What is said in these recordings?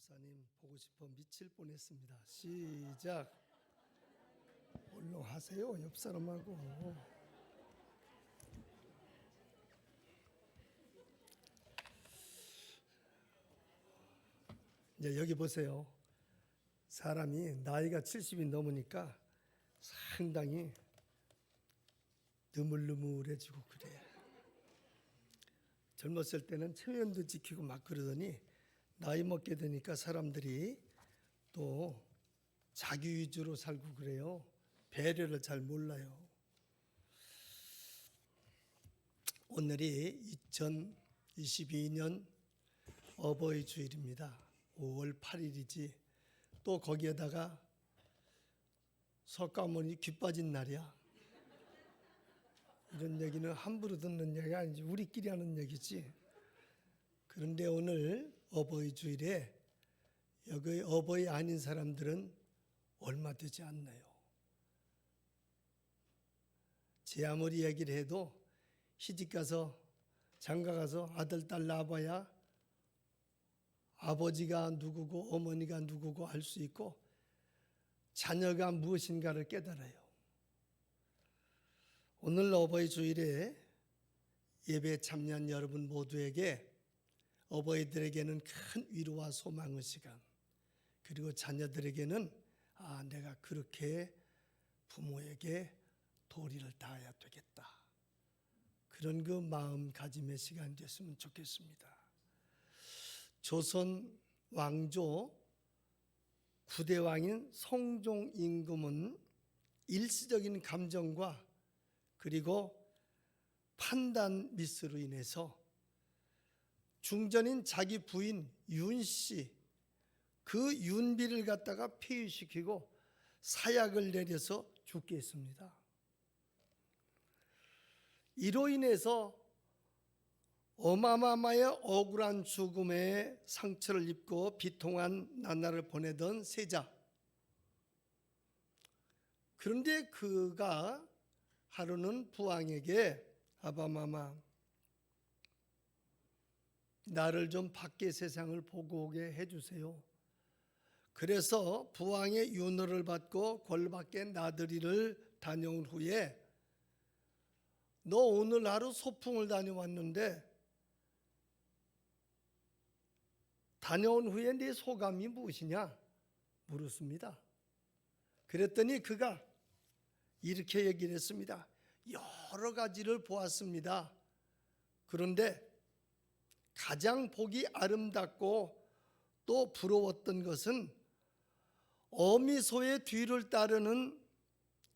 목사님 보고 싶어 미칠 뻔했습니다. 시작. 얼른 하세요. 옆 사람하고. 이제 여기 보세요. 사람이 나이가 70이 넘으니까 상당히 느물느물해지고 그래. 젊었을 때는 체면도 지키고 막 그러더니 나이 먹게 되니까 사람들이 또 자기 위주로 살고 그래요. 배려를 잘 몰라요. 오늘이 2022년 어버이 주일입니다. 5월 8일이지. 또 거기에다가 석가모니 귀 빠진 날이야. 이런 얘기는 함부로 듣는 얘기가 아니지, 우리끼리 하는 얘기지. 그런데 오늘 어버이 주일에 여기 어버이 아닌 사람들은 얼마 되지 않나요? 제 아무리 얘기를 해도 시집가서 장가가서 아들 딸 낳아봐야 아버지가 누구고 어머니가 누구고 알 수 있고 자녀가 무엇인가를 깨달아요. 오늘 어버이 주일에 예배에 참여한 여러분 모두에게 어버이들에게는 큰 위로와 소망의 시간, 그리고 자녀들에게는 내가 그렇게 부모에게 도리를 다해야 되겠다, 그런 그 마음가짐의 시간이 됐으면 좋겠습니다. 조선 왕조 9대 왕인 성종 임금은 일시적인 감정과 그리고 판단 미스로 인해서 중전인 자기 부인 윤씨, 그 윤비를 갖다가 폐위시키고 사약을 내려서 죽게 했습니다. 이로 인해서 어마마마의 억울한 죽음에 상처를 입고 비통한 나날을 보내던 세자. 그런데 그가 하루는 부왕에게 아바마마, 나를 좀 밖의 세상을 보고 오게 해주세요. 그래서 부왕의 윤허를 받고 궐 밖에 나들이를 다녀온 후에 너 오늘 하루 소풍을 다녀왔는데 다녀온 후에 네 소감이 무엇이냐 물었습니다. 그랬더니 그가 이렇게 얘기를 했습니다. 여러 가지를 보았습니다. 그런데 가장 보기 아름답고 또 부러웠던 것은 어미소의 뒤를 따르는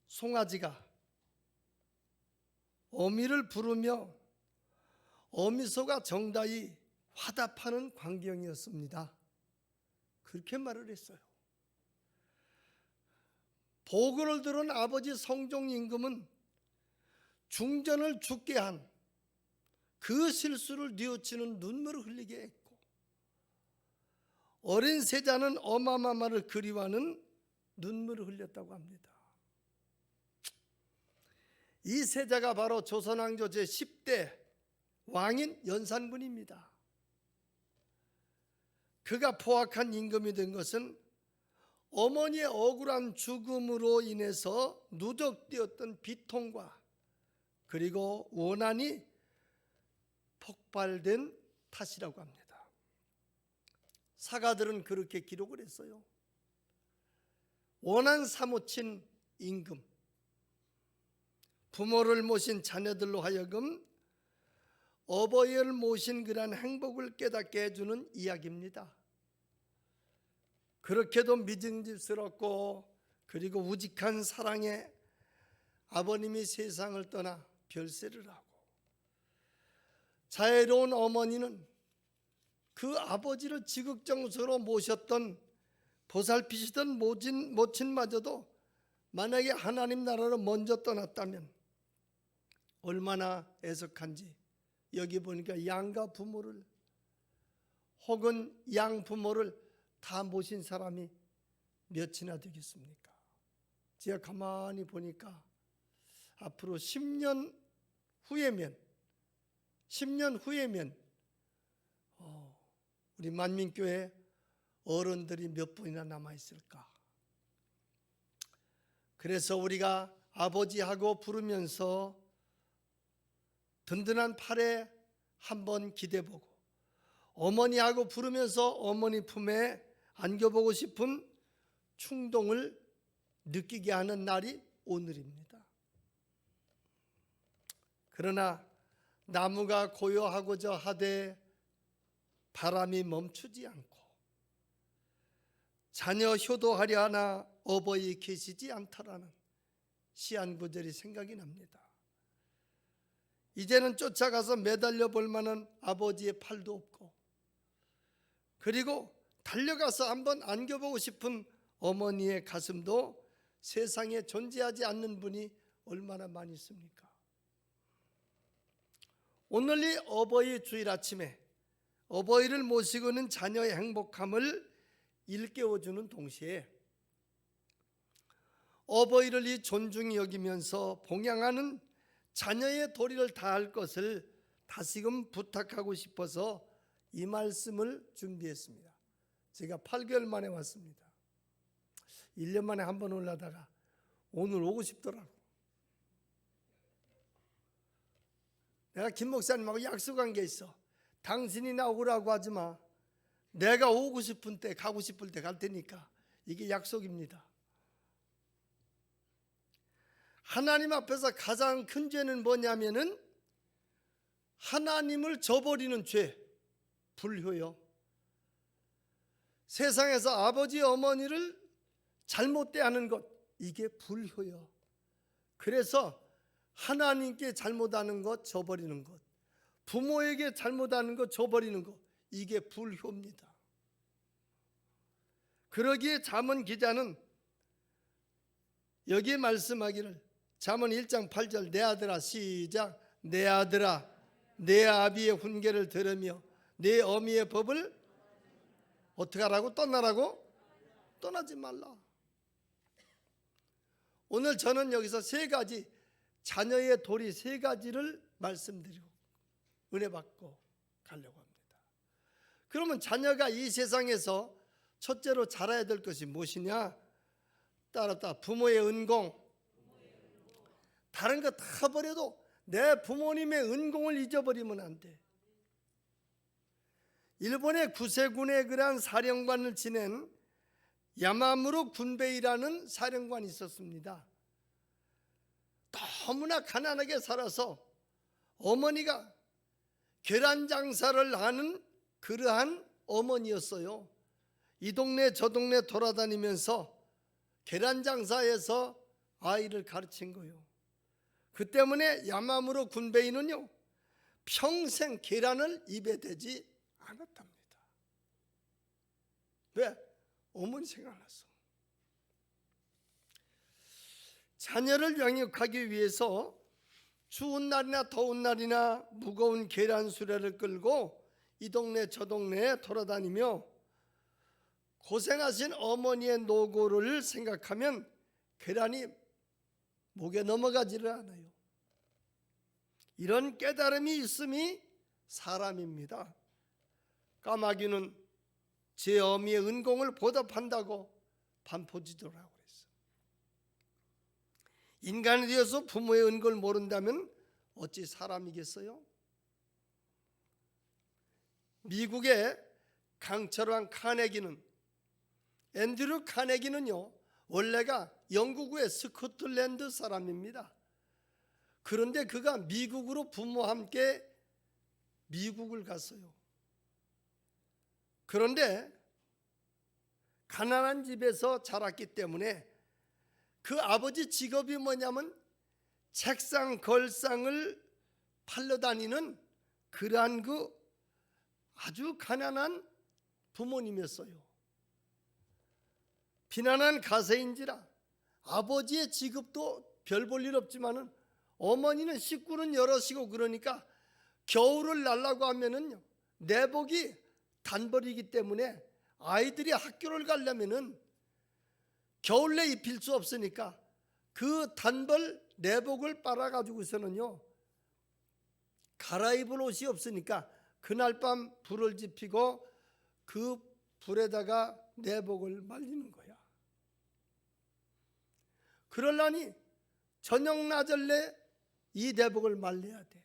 송아지가 어미를 부르며 어미소가 정다이 화답하는 광경이었습니다. 그렇게 말을 했어요. 보고를 들은 아버지 성종 임금은 중전을 죽게 한 그 실수를 뉘우치는 눈물을 흘리게 했고, 어린 세자는 어마마마를 그리워하는 눈물을 흘렸다고 합니다. 이 세자가 바로 조선왕조 제10대 왕인 연산군입니다. 그가 포악한 임금이 된 것은 어머니의 억울한 죽음으로 인해서 누적되었던 비통과 그리고 원한이 폭발된 탓이라고 합니다. 사가들은 그렇게 기록을 했어요. 원한 사무친 임금, 부모를 모신 자녀들로 하여금 어버이를 모신 그런 행복을 깨닫게 해주는 이야기입니다. 그렇게도 믿음직스럽고 그리고 우직한 사랑에 아버님이 세상을 떠나 별세를 하고, 자애로운 어머니는 그 아버지를 지극정성으로 모셨던 보살피시던 모친마저도 만약에 하나님 나라로 먼저 떠났다면 얼마나 애석한지, 여기 보니까 양가 부모를 혹은 양 부모를 다 모신 사람이 몇이나 되겠습니까? 제가 가만히 보니까 앞으로 10년 후에면 우리 만민교회 어른들이 몇 분이나 남아 있을까? 그래서 우리가 아버지하고 부르면서 든든한 팔에 한번 기대보고, 어머니하고 부르면서 어머니 품에 안겨보고 싶은 충동을 느끼게 하는 날이 오늘입니다. 그러나 나무가 고요하고자 하되 바람이 멈추지 않고, 자녀 효도하려 하나 어버이 계시지 않다라는 시한 구절이 생각이 납니다. 이제는 쫓아가서 매달려 볼 만한 아버지의 팔도 없고, 그리고 달려가서 한번 안겨보고 싶은 어머니의 가슴도 세상에 존재하지 않는 분이 얼마나 많이 있습니까? 오늘 이 어버이 주일 아침에 어버이를 모시고는 자녀의 행복함을 일깨워주는 동시에 어버이를 이 존중히 여기면서 봉양하는 자녀의 도리를 다할 것을 다시금 부탁하고 싶어서 이 말씀을 준비했습니다. 제가 8개월 만에 왔습니다. 1년 만에 한 번 올라다가 오늘 오고 싶더라고. 내가 김 목사님하고 약속한 게 있어. 당신이 나오라고 하지 마. 내가 오고 싶은 때, 가고 싶을 때 갈 테니까. 이게 약속입니다. 하나님 앞에서 가장 큰 죄는 뭐냐면은 하나님을 저버리는 죄, 불효요. 세상에서 아버지 어머니를 잘못대하는 것, 이게 불효요. 그래서 하나님께 잘못하는 것, 저버리는 것, 부모에게 잘못하는 것, 저버리는 것, 이게 불효입니다. 그러기에 잠언 기자는 여기에 말씀하기를, 잠언 1장 8절, 내 아들아, 시작, 내 아들아, 내 아비의 훈계를 들으며 내 어미의 법을 어떻게 하라고? 떠나라고? 떠나지 말라. 오늘 저는 여기서 세 가지, 자녀의 도리 세 가지를 말씀드리고 은혜 받고 가려고 합니다. 그러면 자녀가 이 세상에서 첫째로 잘해야 될 것이 무엇이냐? 따랐다, 부모의 은공. 다른 거 다 버려도 내 부모님의 은공을 잊어버리면 안 돼. 일본의 구세군의 그러한 사령관을 지낸 야마무로 군베이라는 사령관이 있었습니다. 너무나 가난하게 살아서 어머니가 계란 장사를 하는 그러한 어머니였어요. 이 동네 저 동네 돌아다니면서 계란 장사에서 아이를 가르친 거예요. 그 때문에 야마무로 군베이는요, 평생 계란을 입에 대지 않았답니다. 왜? 어머니 생각나서. 자녀를 양육하기 위해서 추운 날이나 더운 날이나 무거운 계란 수레를 끌고 이 동네 저 동네에 돌아다니며 고생하신 어머니의 노고를 생각하면 계란이 목에 넘어가지를 않아요. 이런 깨달음이 있음이 사람입니다. 까마귀는 제 어미의 은공을 보답한다고 반포지도라고 그랬어. 인간이 되어서 부모의 은공을 모른다면 어찌 사람이겠어요? 미국의 강철왕 카네기는, 앤드류 카네기는요, 원래가 영국의 스코틀랜드 사람입니다. 그런데 그가 미국으로 부모와 함께 미국을 갔어요. 그런데 가난한 집에서 자랐기 때문에 그 아버지 직업이 뭐냐면 책상 걸상을 팔러 다니는 그러한 그 아주 가난한 부모님이었어요. 비난한 가세인지라 아버지의 직업도 별 볼 일 없지만은 어머니는 식구는 여럿이고 그러니까 겨울을 날라고 하면은요, 내복이 단벌이기 때문에 아이들이 학교를 가려면은 겨울내 입힐 수 없으니까 그 단벌 내복을 빨아가지고서는요, 갈아입을 옷이 없으니까 그날 밤 불을 지피고 그 불에다가 내복을 말리는 거야. 그러려니 저녁 나절래 이 내복을 말려야 돼.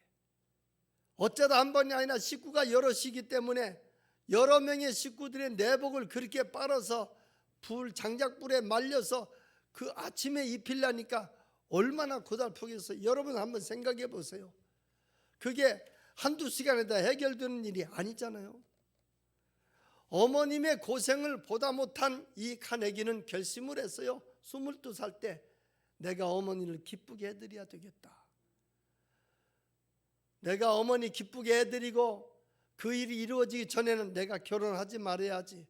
어쩌다 한 번이 아니라 식구가 여럿이기 때문에 여러 명의 식구들의 내복을 그렇게 빨아서 장작불에 말려서 그 아침에 입히려니까 얼마나 고달프겠어요. 여러분 한번 생각해 보세요. 그게 한두 시간에다 해결되는 일이 아니잖아요. 어머님의 고생을 보다 못한 이 카네기는 결심을 했어요. 22살 때 내가 어머니를 기쁘게 해드려야 되겠다. 내가 어머니 기쁘게 해드리고 그 일이 이루어지기 전에는 내가 결혼하지 말아야지.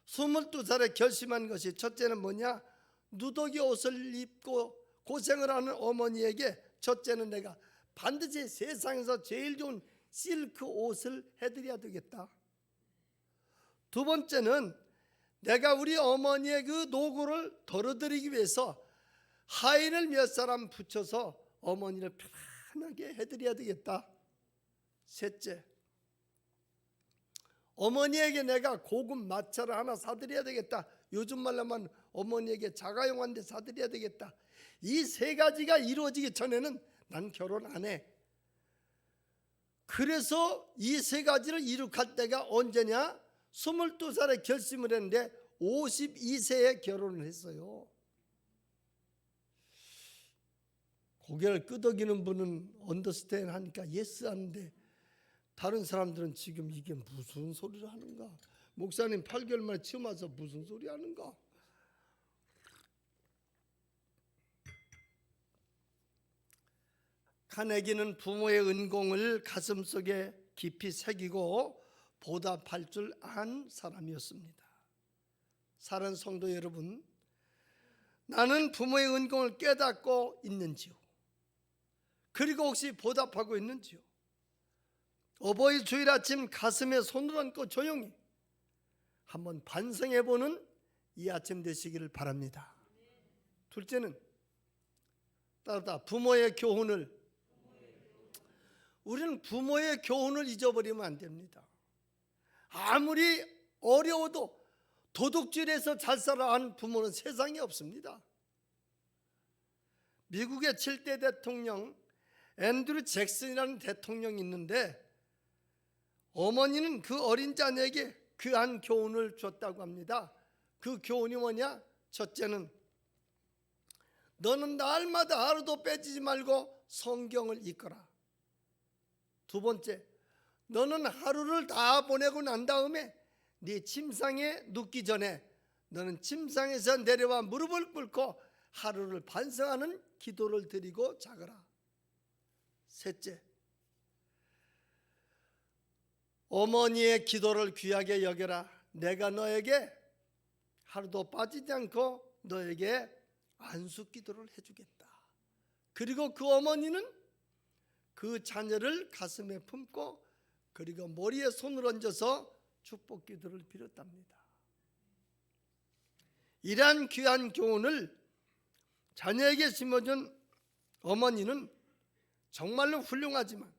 22살에 결심한 것이 첫째는 뭐냐? 누더기 옷을 입고 고생을 하는 어머니에게 첫째는 내가 반드시 세상에서 제일 좋은 실크 옷을 해드려야 되겠다. 두 번째는 내가 우리 어머니의 그 노고를 덜어드리기 위해서 하인을 몇 사람 붙여서 어머니를 편하게 해드려야 되겠다. 셋째, 어머니에게 내가 고급 마차를 하나 사드려야 되겠다. 요즘 말로 하면 어머니에게 자가용 한 대 사드려야 되겠다. 이 세 가지가 이루어지기 전에는 난 결혼 안 해. 그래서 이 세 가지를 이룩할 때가 언제냐? 22살에 결심을 했는데 52세에 결혼을 했어요. 고개를 끄덕이는 분은 언더스탠드 하니까 예스 하는데 다른 사람들은 지금 이게 무슨 소리를 하는가? 목사님 8개월 만에 처음 와서 무슨 소리 하는가? 카네기는 부모의 은공을 가슴속에 깊이 새기고 보답할 줄 안 사람이었습니다. 사랑하는 성도 여러분, 나는 부모의 은공을 깨닫고 있는지요? 그리고 혹시 보답하고 있는지요? 어버이 주일 아침 가슴에 손을 얹고 조용히 한번 반성해보는 이 아침 되시기를 바랍니다. 둘째는 따르다 부모의 교훈을, 우리는 부모의 교훈을 잊어버리면 안 됩니다. 아무리 어려워도 도둑질해서 잘 살아가는 부모는 세상에 없습니다. 미국의 7대 대통령 앤드류 잭슨이라는 대통령이 있는데 어머니는 그 어린 자녀에게 귀한 교훈을 줬다고 합니다. 그 교훈이 뭐냐? 첫째는 너는 날마다 하루도 빼지지 말고 성경을 읽거라. 두 번째, 너는 하루를 다 보내고 난 다음에 네 침상에 눕기 전에 너는 침상에서 내려와 무릎을 꿇고 하루를 반성하는 기도를 드리고 자거라. 셋째, 어머니의 기도를 귀하게 여겨라. 내가 너에게 하루도 빠지지 않고 너에게 안수 기도를 해주겠다. 그리고 그 어머니는 그 자녀를 가슴에 품고 그리고 머리에 손을 얹어서 축복 기도를 빌었답니다. 이러한 귀한 교훈을 자녀에게 심어준 어머니는 정말로 훌륭하지만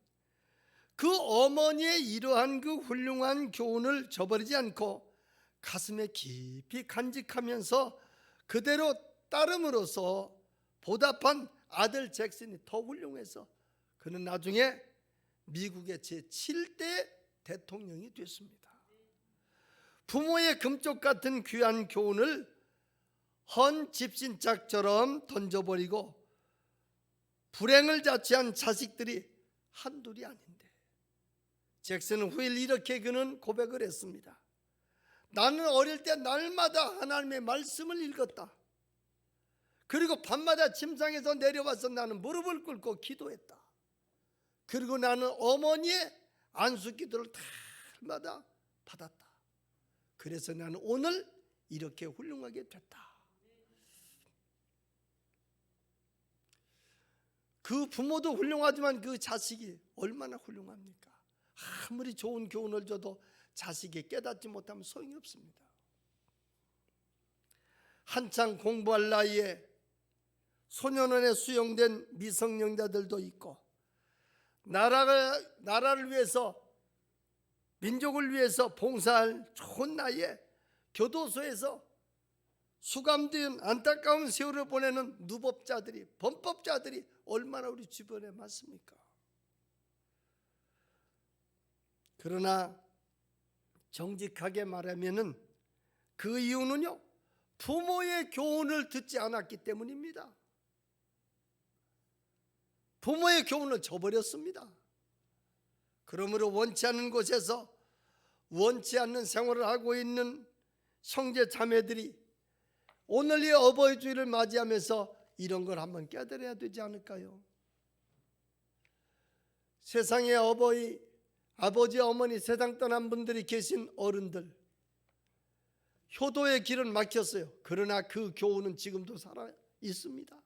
그 어머니의 이러한 그 훌륭한 교훈을 저버리지 않고 가슴에 깊이 간직하면서 그대로 따름으로써 보답한 아들 잭슨이 더 훌륭해서 그는 나중에 미국의 제7대 대통령이 됐습니다. 부모의 금쪽 같은 귀한 교훈을 헌 집신짝처럼 던져버리고 불행을 자취한 자식들이 한둘이 아닌데, 잭슨은 후일 이렇게 그는 고백을 했습니다. 나는 어릴 때 날마다 하나님의 말씀을 읽었다. 그리고 밤마다 침상에서 내려와서 나는 무릎을 꿇고 기도했다. 그리고 나는 어머니의 안수 기도를 날마다 받았다. 그래서 나는 오늘 이렇게 훌륭하게 됐다. 그 부모도 훌륭하지만 그 자식이 얼마나 훌륭합니까? 아무리 좋은 교훈을 줘도 자식이 깨닫지 못하면 소용이 없습니다. 한창 공부할 나이에 소년원에 수용된 미성년자들도 있고 나라를 위해서 민족을 위해서 봉사할 좋은 나이에 교도소에서 수감된 안타까운 세월을 보내는 누법자들이, 범법자들이 얼마나 우리 주변에 많습니까? 그러나 정직하게 말하면은 그 이유는요, 부모의 교훈을 듣지 않았기 때문입니다. 부모의 교훈을 저버렸습니다. 그러므로 원치 않는 곳에서 원치 않는 생활을 하고 있는 형제 자매들이 오늘 이 어버이 주일을 맞이하면서 이런 걸 한번 깨달아야 되지 않을까요? 세상에 어버이, 아버지, 어머니 세상 떠난 분들이 계신 어른들, 효도의 길은 막혔어요. 그러나 그 교훈은 지금도 살아 있습니다.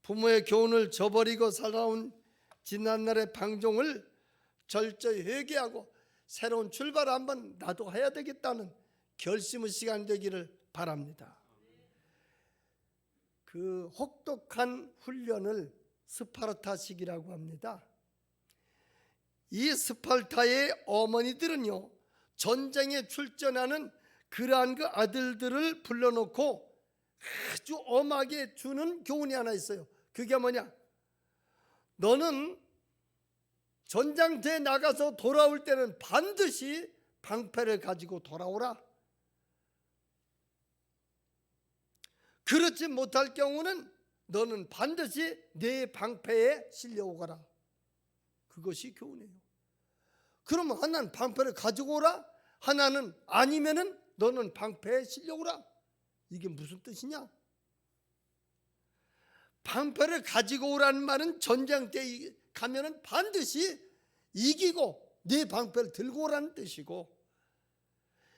부모의 교훈을 저버리고 살아온 지난날의 방종을 철저히 회개하고 새로운 출발을 한번 나도 해야 되겠다는 결심의 시간이 되기를 바랍니다. 그 혹독한 훈련을 스파르타식이라고 합니다. 이 스파르타의 어머니들은요, 전쟁에 출전하는 그러한 그 아들들을 불러놓고 아주 엄하게 주는 교훈이 하나 있어요. 그게 뭐냐? 너는 전장터에 나가서 돌아올 때는 반드시 방패를 가지고 돌아오라. 그렇지 못할 경우는 너는 반드시 내 방패에 실려오거라. 그것이 교훈이에요. 그러면 하나는 방패를 가지고 오라, 하나는 아니면은 너는 방패에 실려오라. 이게 무슨 뜻이냐? 방패를 가지고 오라는 말은 전쟁터에 가면은 반드시 이기고 네 방패를 들고 오라는 뜻이고,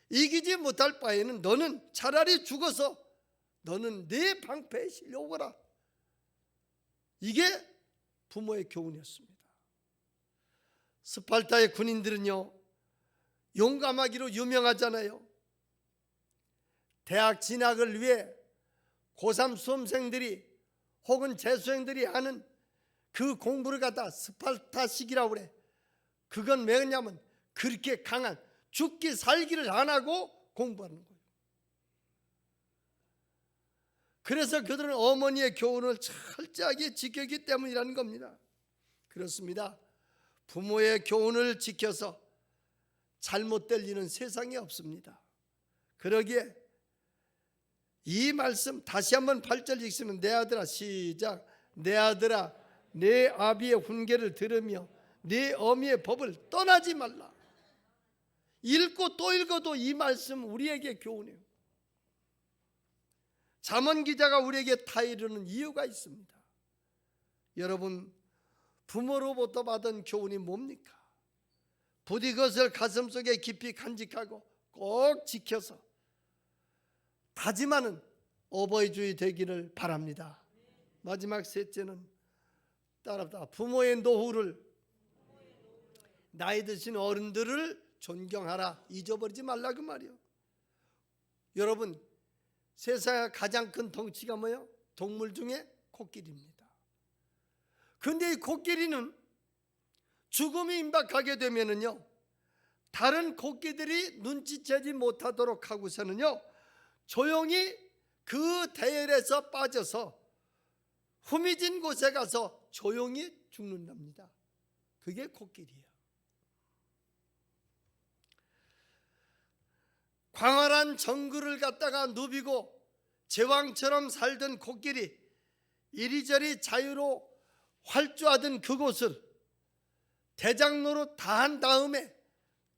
이기지 못할 바에는 너는 차라리 죽어서 너는 네 방패에 실려오거라. 이게 부모의 교훈이었습니다. 스파르타의 군인들은요, 용감하기로 유명하잖아요. 대학 진학을 위해 고3 수험생들이 혹은 재수생들이 하는 그 공부를 갖다 스파르타식이라고 그래. 그건 왜냐면 그렇게 강한 죽기 살기를 안 하고 공부하는 거예요. 그래서 그들은 어머니의 교훈을 철저하게 지켰기 때문이라는 겁니다. 그렇습니다. 부모의 교훈을 지켜서 잘못될 일은 세상에 없습니다. 그러기에 이 말씀 다시 한번 8절 읽으면, 내 아들아, 시작. 내 아들아, 내 아비의 훈계를 들으며 내 어미의 법을 떠나지 말라. 읽고 또 읽어도 이 말씀 우리에게 교훈이에요. 잠언 기자가 우리에게 타이르는 이유가 있습니다. 여러분, 부모로부터 받은 교훈이 뭡니까? 부디 그것을 가슴속에 깊이 간직하고 꼭 지켜서 다짐하는 어버이주의 되기를 바랍니다. 마지막 셋째는 따라합니다. 부모의 노후를, 나이 드신 어른들을 존경하라. 잊어버리지 말라 그 말이요. 여러분, 세상에 가장 큰 덩치가 뭐예요? 동물 중에 코끼리입니다. 그런데 이 코끼리는 죽음이 임박하게 되면은요, 다른 코끼들이 눈치채지 못하도록 하고서는요, 조용히 그 대열에서 빠져서 후미진 곳에 가서 조용히 죽는답니다. 그게 코끼리예요. 광활한 정글을 갖다가 누비고 제왕처럼 살던 코끼리, 이리저리 자유로 활주하던 그곳을 대장로로 다 한 다음에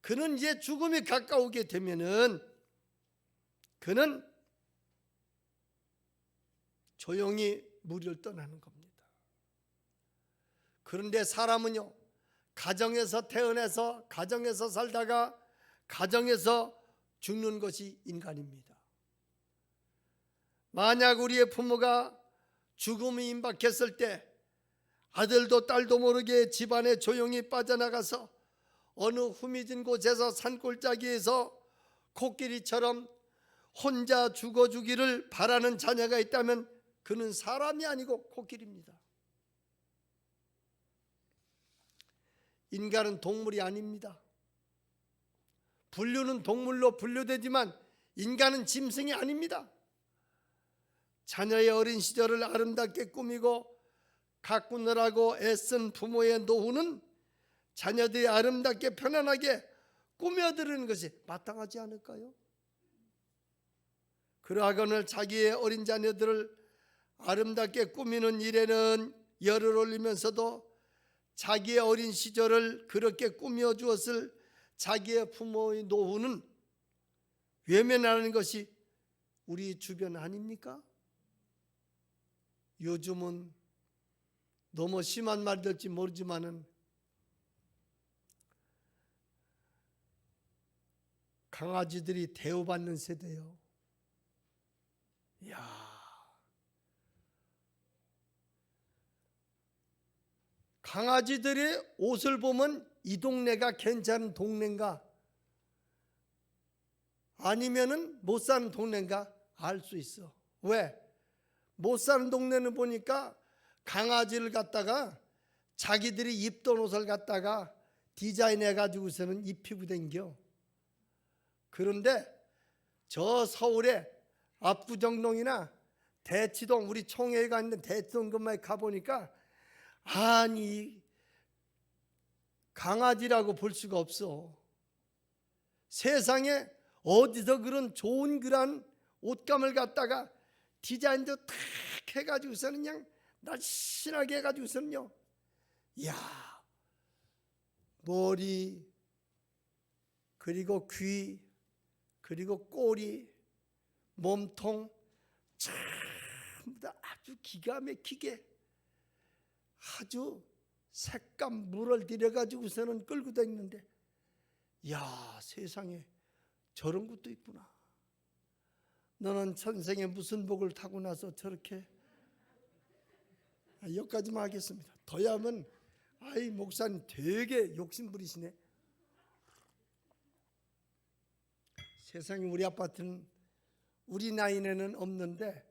그는 이제 죽음이 가까우게 되면은 그는 조용히 무리를 떠나는 겁니다. 그런데 사람은요, 가정에서 태어나서 가정에서 살다가 가정에서 죽는 것이 인간입니다. 만약 우리의 부모가 죽음이 임박했을 때 아들도 딸도 모르게 집안에 조용히 빠져나가서 어느 후미진 곳에서 산골짜기에서 코끼리처럼 혼자 죽어주기를 바라는 자녀가 있다면 그는 사람이 아니고 코끼리입니다. 인간은 동물이 아닙니다. 분류는 동물로 분류되지만 인간은 짐승이 아닙니다. 자녀의 어린 시절을 아름답게 꾸미고 가꾸느라고 애쓴 부모의 노후는 자녀들이 아름답게 편안하게 꾸며드리는 것이 마땅하지 않을까요? 그러하거늘 자기의 어린 자녀들을 아름답게 꾸미는 일에는 열을 올리면서도 자기의 어린 시절을 그렇게 꾸며주었을 자기의 부모의 노후는 외면하는 것이 우리 주변 아닙니까? 요즘은 너무 심한 말이 될지 모르지만은 강아지들이 대우받는 세대요. 이야, 강아지들의 옷을 보면 이 동네가 괜찮은 동네인가 아니면은 못 사는 동네인가 알 수 있어. 왜? 못 사는 동네는 보니까 강아지를 갖다가 자기들이 입던 옷을 갖다가 디자인해 가지고서는 입히고 댕겨. 그런데 저 서울에 압구정동이나 대치동, 우리 총회가 있는 대치동 근방에 가보니까 아니 강아지라고 볼 수가 없어. 세상에 어디서 그런 좋은 그런 옷감을 갖다가 디자인도 탁 해가지고서는 그냥 날씬하게 해가지고서는요, 이야, 머리 그리고 귀 그리고 꼬리 몸통 전부 다 아주 기가 막히게 아주 색감 물을 들여가지고서는 끌고 다니는데, 이야, 세상에 저런 것도 있구나. 너는 천생에 무슨 복을 타고 나서 저렇게. 여기까지만 하겠습니다. 더 하면 아이 목사님 되게 욕심부리시네. 세상에 우리 아파트는 우리 나이에는 없는데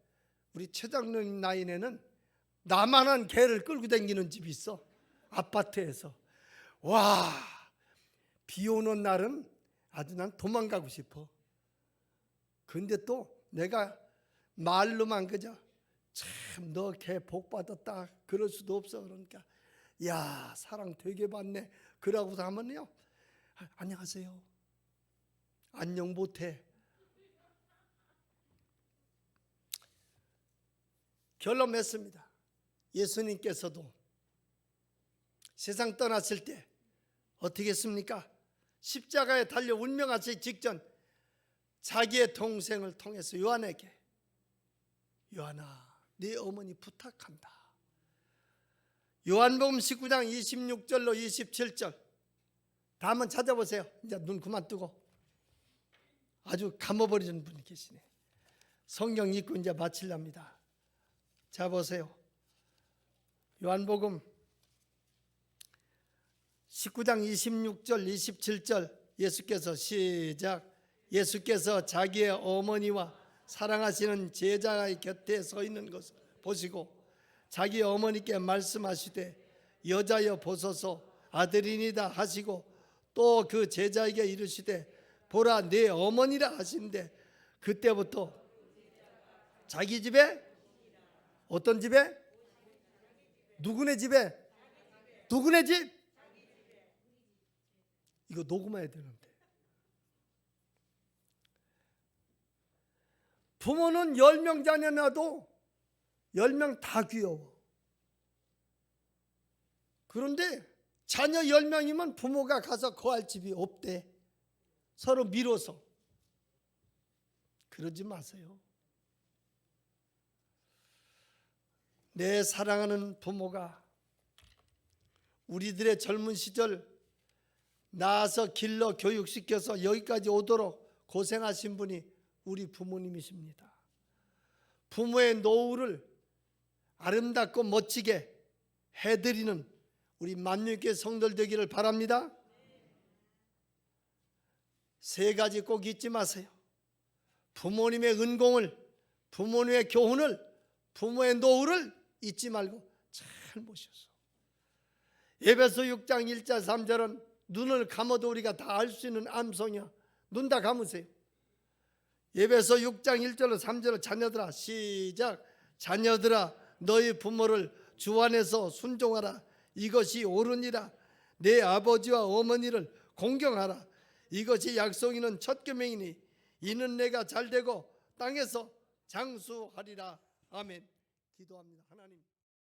우리 최장로님 나이에는 나만한 개를 끌고 다니는 집이 있어. 아파트에서. 와, 비 오는 날은 아주 난 도망가고 싶어. 근데 또 내가 말로만 그저 참 너 개 복 받았다 그럴 수도 없어. 그러니까 야, 사랑 되게 받네 그러고서 하면요, 안녕하세요, 안녕 못해. 결론 맺습니다. 예수님께서도 세상 떠났을 때 어떻게 했습니까? 십자가에 달려 운명하시기 직전 자기의 동생을 통해서 요한에게, 요한아, 네 어머니 부탁한다. 요한복음 19장 26절로 27절 다 한번 찾아보세요. 이제 눈 그만 뜨고. 아주 감아버리는 분이 계시네. 성경 읽고 이제 마치랍니다. 자, 보세요. 요한복음 19장 26절 27절 예수께서 시작. 예수께서 자기의 어머니와 사랑하시는 제자의 곁에 서 있는 것을 보시고 자기 어머니께 말씀하시되 여자여 보소서 아들이니다 하시고 또 그 제자에게 이르시되 보라 내 어머니라 하신대. 그때부터 자기 집에, 어떤 집에? 누구네 집에? 누구네 집? 이거 녹음해야 되는데. 부모는 10명 자녀 낳아도 10명 다 귀여워. 그런데 자녀 10명이면 부모가 가서 거할 집이 없대. 서로 미뤄서. 그러지 마세요. 내 사랑하는 부모가 우리들의 젊은 시절 낳아서 길러 교육시켜서 여기까지 오도록 고생하신 분이 우리 부모님이십니다. 부모의 노후를 아름답고 멋지게 해드리는 우리 만민교회 성도들 되기를 바랍니다. 세 가지 꼭 잊지 마세요. 부모님의 은공을, 부모님의 교훈을, 부모의 노후를 잊지 말고 잘 모셔서. 에베소 6장 1절 3절은 눈을 감아도 우리가 다 알 수 있는 암송이야. 눈 다 감으세요. 예배서 6장 1절로 3절로 자녀들아 시작. 자녀들아 너희 부모를 주 안에서 순종하라. 이것이 옳으니라. 내 아버지와 어머니를 공경하라. 이것이 약속 있는 첫 계명이니 이는 내가 잘되고 땅에서 장수하리라. 아멘. 기도합니다. 하나님